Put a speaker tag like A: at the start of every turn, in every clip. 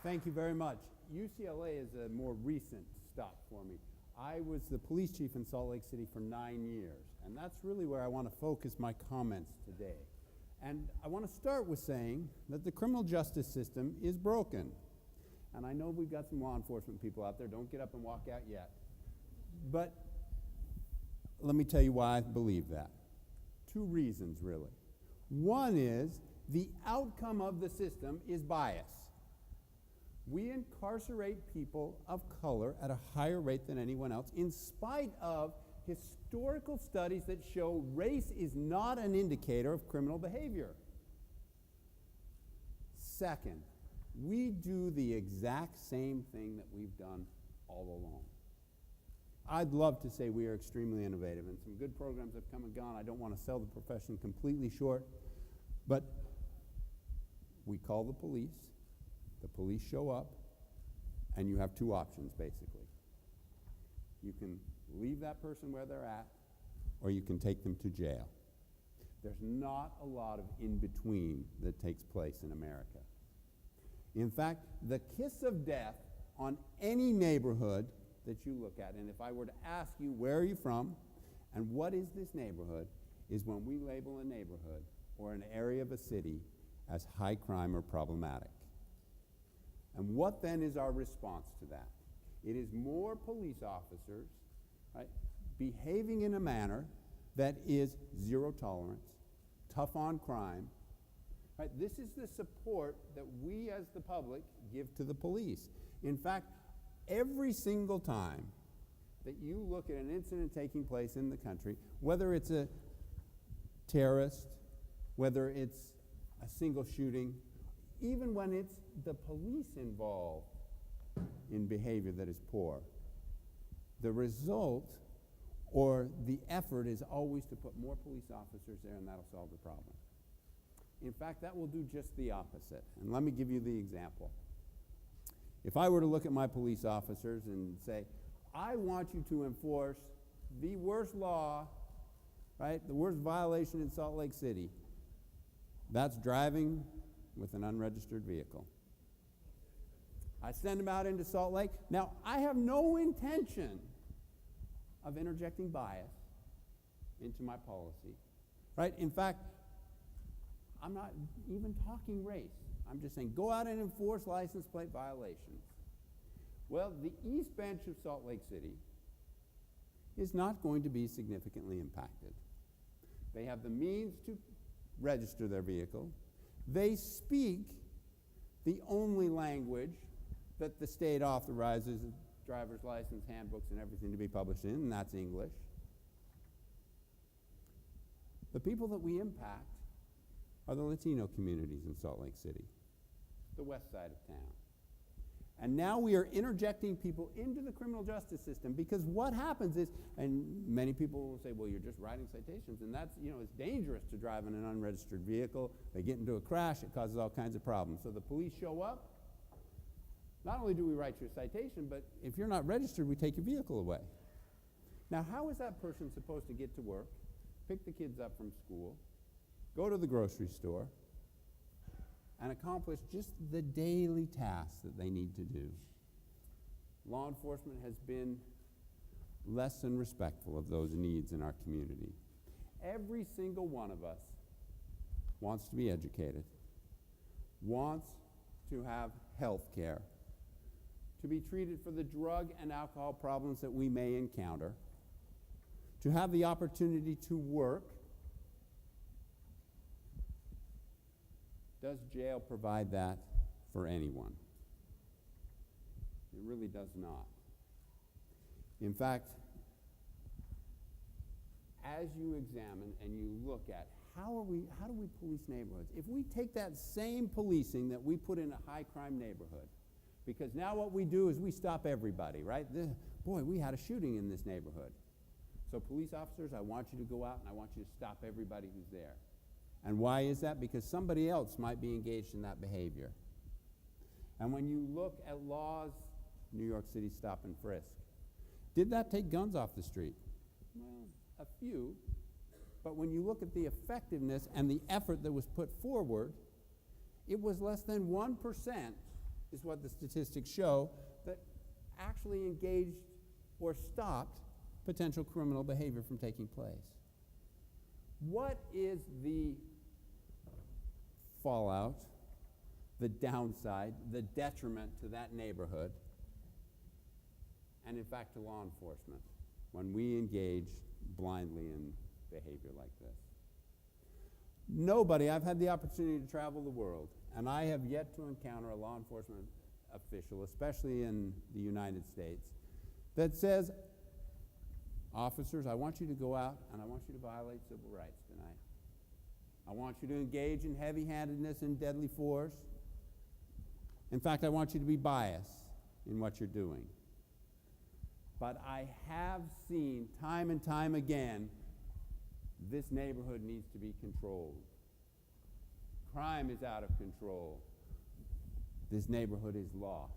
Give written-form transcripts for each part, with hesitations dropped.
A: Thank you very much. UCLA is a more recent stop for me. I was the police chief in Salt Lake City for 9 years, and that's really where I want to focus my comments today. And I want to start with saying that the criminal justice system is broken. And I know we've got some law enforcement people out there. Don't get up and walk out yet. But let me tell you why I believe that. 2 reasons, really. One is the outcome of the system is bias. We incarcerate people of color at a higher rate than anyone else, in spite of historical studies that show race is not an indicator of criminal behavior. Second, we do the exact same thing that we've done all along. I'd love to say we are extremely innovative, and some good programs have come and gone. I don't want to sell the profession completely short, but we call the police show up, and you have 2 options, basically. You can leave that person where they're at, or you can take them to jail. There's not a lot of in-between that takes place in America. In fact, the kiss of death on any neighborhood that you look at, and if I were to ask you, where are you from, and what is this neighborhood, is when we label a neighborhood or an area of a city as high crime or problematic. And what then is our response to that? It is more police officers, right, behaving in a manner that is zero tolerance, tough on crime. Right? This is the support that we as the public give to the police. In fact, every single time that you look at an incident taking place in the country, whether it's a terrorist, whether it's a single shooting, even when it's the police involved in behavior that is poor, the result or the effort is always to put more police officers there, and that'll solve the problem. In fact, that will do just the opposite. And let me give you the example. If I were to look at my police officers and say, I want you to enforce the worst law, right, the worst violation in Salt Lake City, that's driving with an unregistered vehicle. I send them out into Salt Lake. Now, I have no intention of interjecting bias into my policy, right? In fact, I'm not even talking race. I'm just saying, go out and enforce license plate violations. Well, the East Bench of Salt Lake City is not going to be significantly impacted. They have the means to register their vehicle. They speak the only language that the state authorizes driver's license handbooks and everything to be published in, and that's English. The people that we impact are the Latino communities in Salt Lake City, the west side of town. And now we are interjecting people into the criminal justice system, because what happens is, and many people will say, well, you're just writing citations, and that's, it's dangerous to drive in an unregistered vehicle. They get into a crash, it causes all kinds of problems. So the police show up. Not only do we write you a citation, but if you're not registered, we take your vehicle away. Now, how is that person supposed to get to work, pick the kids up from school, go to the grocery store, and accomplish just the daily tasks that they need to do? Law enforcement has been less than respectful of those needs in our community. Every single one of us wants to be educated, wants to have health care, to be treated for the drug and alcohol problems that we may encounter, to have the opportunity to work. Does jail provide that for anyone? It really does not. In fact, as you examine and you look at how do we police neighborhoods? If we take that same policing that we put in a high crime neighborhood, because now what we do is we stop everybody, right? Boy, we had a shooting in this neighborhood. So police officers, I want you to go out and I want you to stop everybody who's there. And why is that? Because somebody else might be engaged in that behavior. And when you look at laws, New York City stop and frisk, did that take guns off the street? Well, a few. But when you look at the effectiveness and the effort that was put forward, it was less than 1% is what the statistics show, that actually engaged or stopped potential criminal behavior from taking place. What is the fallout, the downside, the detriment to that neighborhood, and in fact to law enforcement, when we engage blindly in behavior like this? Nobody, I've had the opportunity to travel the world, and I have yet to encounter a law enforcement official, especially in the United States, that says, officers, I want you to go out and I want you to violate civil rights tonight. I want you to engage in heavy-handedness and deadly force. In fact, I want you to be biased in what you're doing. But I have seen time and time again, this neighborhood needs to be controlled. Crime is out of control. This neighborhood is lost.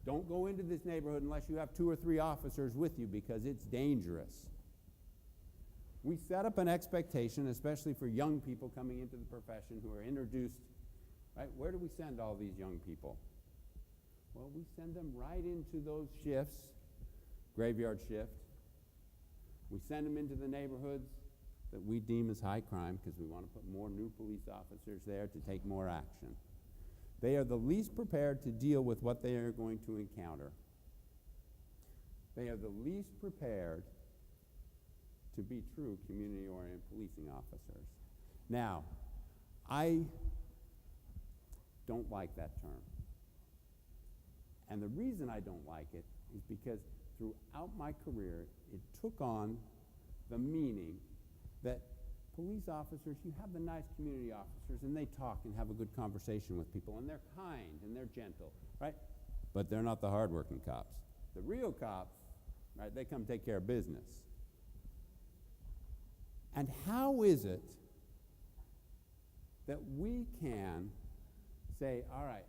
A: Don't go into this neighborhood unless you have 2 or 3 officers with you, because it's dangerous. We set up an expectation, especially for young people coming into the profession who are introduced, right? Where do we send all these young people? Well, we send them right into those shifts, graveyard shift. We send them into the neighborhoods that we deem as high crime, because we want to put more new police officers there to take more action. They are the least prepared to deal with what they are going to encounter. They are the least prepared to be true community-oriented policing officers. Now, I don't like that term. And the reason I don't like it is because throughout my career, it took on the meaning that police officers, you have the nice community officers, and they talk and have a good conversation with people, and they're kind and they're gentle, right? But they're not the hardworking cops. The real cops, right, they come take care of business. And how is it that we can say, all right,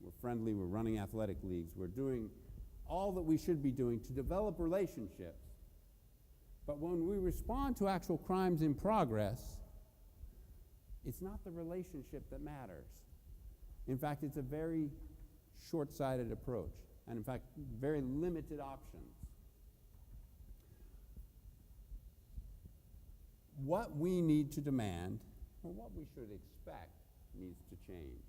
A: we're friendly, we're running athletic leagues, we're doing all that we should be doing to develop relationships, but when we respond to actual crimes in progress, it's not the relationship that matters. In fact, it's a very short-sighted approach, and in fact, very limited options. What we need to demand, or what we should expect, needs to change.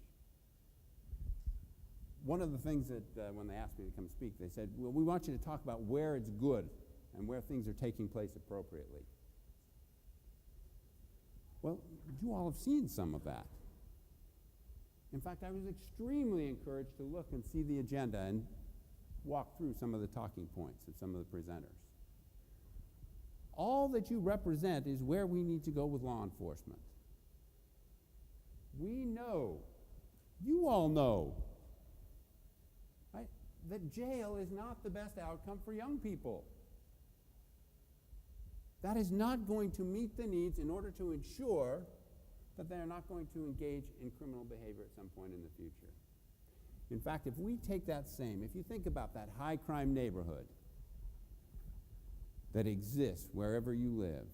A: One of the things that when they asked me to come speak, they said, well, we want you to talk about where it's good and where things are taking place appropriately. Well, you all have seen some of that. In fact, I was extremely encouraged to look and see the agenda and walk through some of the talking points of some of the presenters. All that you represent is where we need to go with law enforcement. We know, you all know, right, that jail is not the best outcome for young people. That is not going to meet the needs in order to ensure that they are not going to engage in criminal behavior at some point in the future. In fact, if we take that same, if you think about that high crime neighborhood that exists wherever you live,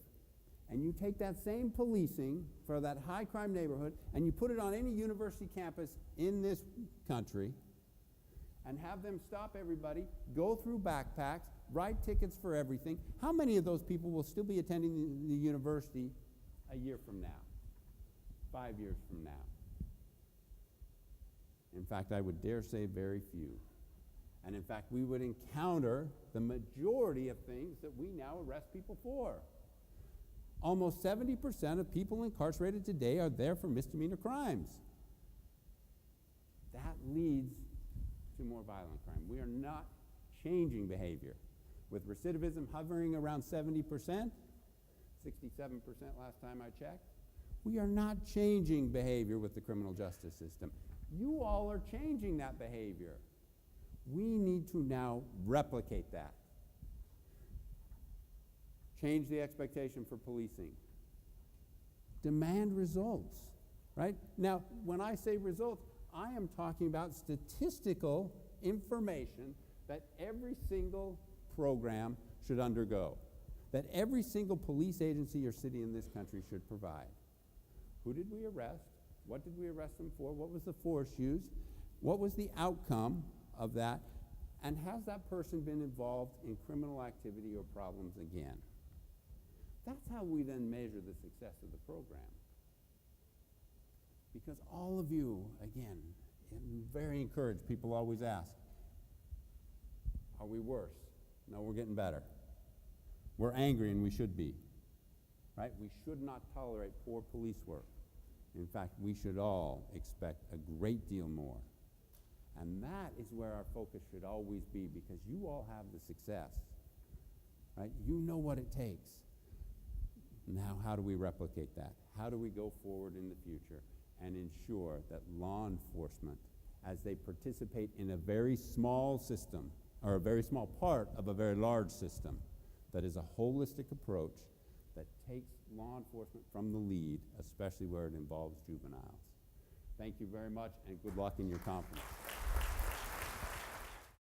A: and you take that same policing for that high crime neighborhood and you put it on any university campus in this country and have them stop everybody, go through backpacks, write tickets for everything, how many of those people will still be attending the university a year from now, 5 years from now? In fact, I would dare say very few. And in fact, we would encounter the majority of things that we now arrest people for. Almost 70% of people incarcerated today are there for misdemeanor crimes. That leads to more violent crime. We are not changing behavior. With recidivism hovering around 70%, 67% last time I checked, we are not changing behavior with the criminal justice system. You all are changing that behavior. We need to now replicate that. Change the expectation for policing. Demand results, right? Now, when I say results, I am talking about statistical information that every single program should undergo, that every single police agency or city in this country should provide. Who did we arrest? What did we arrest them for? What was the force used? What was the outcome of that? And has that person been involved in criminal activity or problems again? That's how we then measure the success of the program. Because all of you, again, I'm very encouraged. People always ask, are we worse? No, we're getting better. We're angry, and we should be. Right? We should not tolerate poor police work. In fact, we should all expect a great deal more. And that is where our focus should always be, because you all have the success. Right? You know what it takes. Now, how do we replicate that? How do we go forward in the future and ensure that law enforcement, as they participate in a very small system, or a very small part of a very large system, that is a holistic approach that takes law enforcement from the lead, especially where it involves juveniles. Thank you very much, and good luck in your conference.